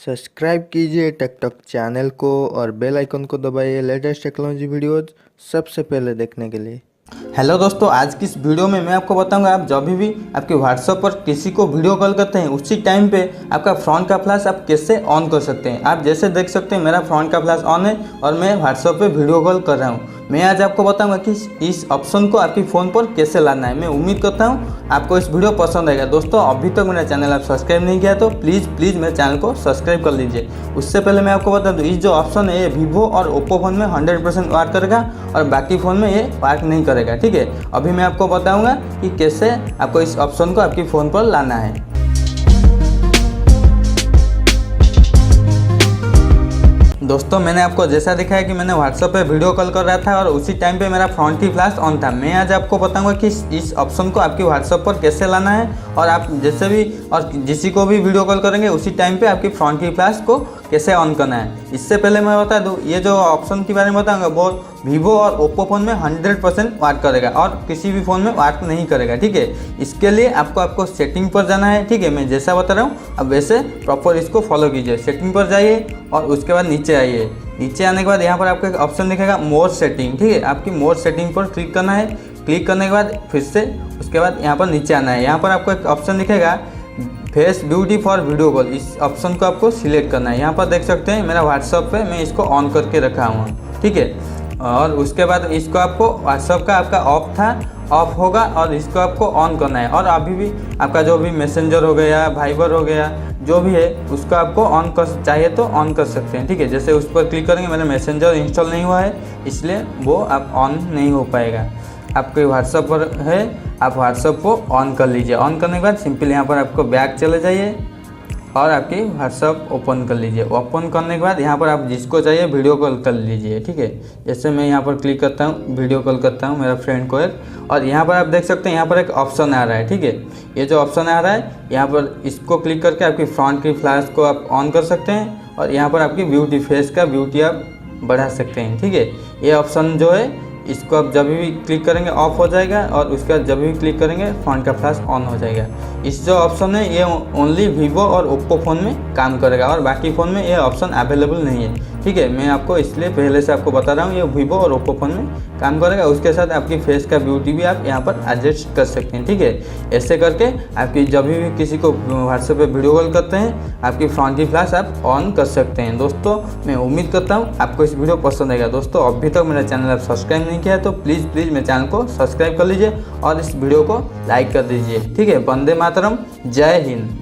Subscribe कीजिए tech talk channel को और बेल आइकन को दबाइए लेटेस्ट टेक्नोलॉजी वीडियोज सबसे पहले देखने के लिए। हेलो दोस्तों, आज की इस वीडियो में मैं आपको बताऊंगा आप जब भी आपके व्हाट्सएप पर किसी को वीडियो कॉल करते हैं उसी टाइम पे आपका फ्रंट का फ्लैश आप कैसे ऑन कर सकते हैं। आप जैसे देख सकते हैं मेरा फ्रंट का फ्लैश ऑन है और मैं व्हाट्सएप पे वीडियो कॉल कर रहा हूँ। मैं आज आपको बताऊंगा कि इस ऑप्शन को आपकी फ़ोन पर कैसे लाना है। मैं उम्मीद करता हूँ आपको इस वीडियो पसंद आएगा। दोस्तों, अभी तक मेरा चैनल आप सब्सक्राइब नहीं किया तो प्लीज़ मेरे चैनल को सब्सक्राइब कर लीजिए। उससे पहले मैं आपको बता दूँ इस जो ऑप्शन है ये वीवो और ओप्पो फ़ोन में 100% वर्क करेगा और बाकी फ़ोन में ये वर्क नहीं करेगा। ठीक है, अभी मैं आपको बताऊंगा कि कैसे आपको इस ऑप्शन को आपकी फ़ोन पर लाना है। दोस्तों, मैंने आपको जैसा दिखाया कि मैंने व्हाट्सएप पे वीडियो कॉल कर रहा था और उसी टाइम पे मेरा फ्रंट की फ्लैश ऑन था। मैं आज आपको बताऊंगा कि इस ऑप्शन को आपकी व्हाट्सएप पर कैसे लाना है और आप जैसे भी और जिसी को भी वीडियो कॉल करेंगे उसी टाइम पे आपकी फ्रंट की फ्लैश को कैसे ऑन करना है। इससे पहले मैं बता दूँ ये जो ऑप्शन के बारे में बताऊँगा वो वीवो और ओप्पो फ़ोन में 100% वर्क करेगा और किसी भी फ़ोन में वर्क नहीं करेगा। ठीक है, इसके लिए आपको सेटिंग पर जाना है। ठीक है, मैं जैसा बता रहा हूँ अब वैसे प्रॉपर इसको फॉलो कीजिए। सेटिंग पर जाइए और उसके बाद नीचे आइए। नीचे आने के बाद यहाँ पर आपको एक ऑप्शन दिखेगा मोर सेटिंग। ठीक है, आपकी मोर सेटिंग पर क्लिक करना है। क्लिक करने के बाद फिर से उसके बाद यहाँ पर नीचे आना है। यहाँ पर आपको एक ऑप्शन दिखेगा face beauty for video call. इस ऑप्शन को आपको सिलेक्ट करना है। यहाँ पर देख सकते हैं मेरा व्हाट्सएप पे मैं इसको ऑन करके रखा हूँ। ठीक है, और उसके बाद इसको आपको व्हाट्सएप का आपका ऑफ होगा और इसको आपको ऑन करना है। और अभी भी आपका जो भी मैसेंजर हो गया, वाइबर हो गया, जो भी है उसको आपको ऑन कर चाहिए तो ऑन कर सकते हैं। ठीक है, जैसे उस पर क्लिक करेंगे मेरा मैसेंजर इंस्टॉल नहीं हुआ है इसलिए वो आप ऑन नहीं हो पाएगा। आपके व्हाट्सएप पर है, आप व्हाट्सएप को ऑन कर लीजिए। ऑन करने के बाद सिंपल यहाँ पर आपको बैक चले जाइए और आपकी व्हाट्सएप ओपन कर लीजिए। ओपन करने के बाद यहाँ पर आप जिसको चाहिए वीडियो कॉल कर लीजिए। ठीक है, जैसे मैं यहाँ पर क्लिक करता हूँ वीडियो कॉल करता हूँ मेरा फ्रेंड को एक, और यहाँ पर आप देख सकते हैं यहाँ पर एक ऑप्शन आ रहा है। ठीक है, ये जो ऑप्शन आ रहा है यहाँ पर इसको क्लिक करके आपकी फ्रंट की फ्लैश को आप ऑन कर सकते हैं और यहाँ पर आपकी ब्यूटी फेस का ब्यूटी आप बढ़ा सकते हैं। ठीक है, ये ऑप्शन जो है इसको आप जब भी क्लिक करेंगे ऑफ हो जाएगा और उसके बाद जब भी क्लिक करेंगे फ्रंट का फ्लैश ऑन हो जाएगा। इस जो ऑप्शन है ये ओनली वीवो और ओप्पो फ़ोन में काम करेगा और बाकी फ़ोन में ये ऑप्शन अवेलेबल नहीं है। ठीक है, मैं आपको इसलिए पहले से आपको बता रहा हूँ ये वीवो और ओप्पो फ़ोन में काम करेगा। उसके साथ आपकी फेस का ब्यूटी भी आप यहाँ पर एडजस्ट कर सकते हैं। ठीक है, ऐसे करके आपकी जब भी किसी को व्हाट्सएप पे वीडियो कॉल करते हैं आपकी फ्रंट की फ्लैश आप ऑन कर सकते हैं। दोस्तों, मैं उम्मीद करता हूँ आपको इस वीडियो पसंद आएगा। दोस्तों, अभी तक मेरा चैनल आप सब्सक्राइब नहीं किया है तो प्लीज़ मेरे चैनल को सब्सक्राइब कर लीजिए और इस वीडियो को लाइक कर दीजिए। ठीक है, वंदे मातरम, जय हिंद।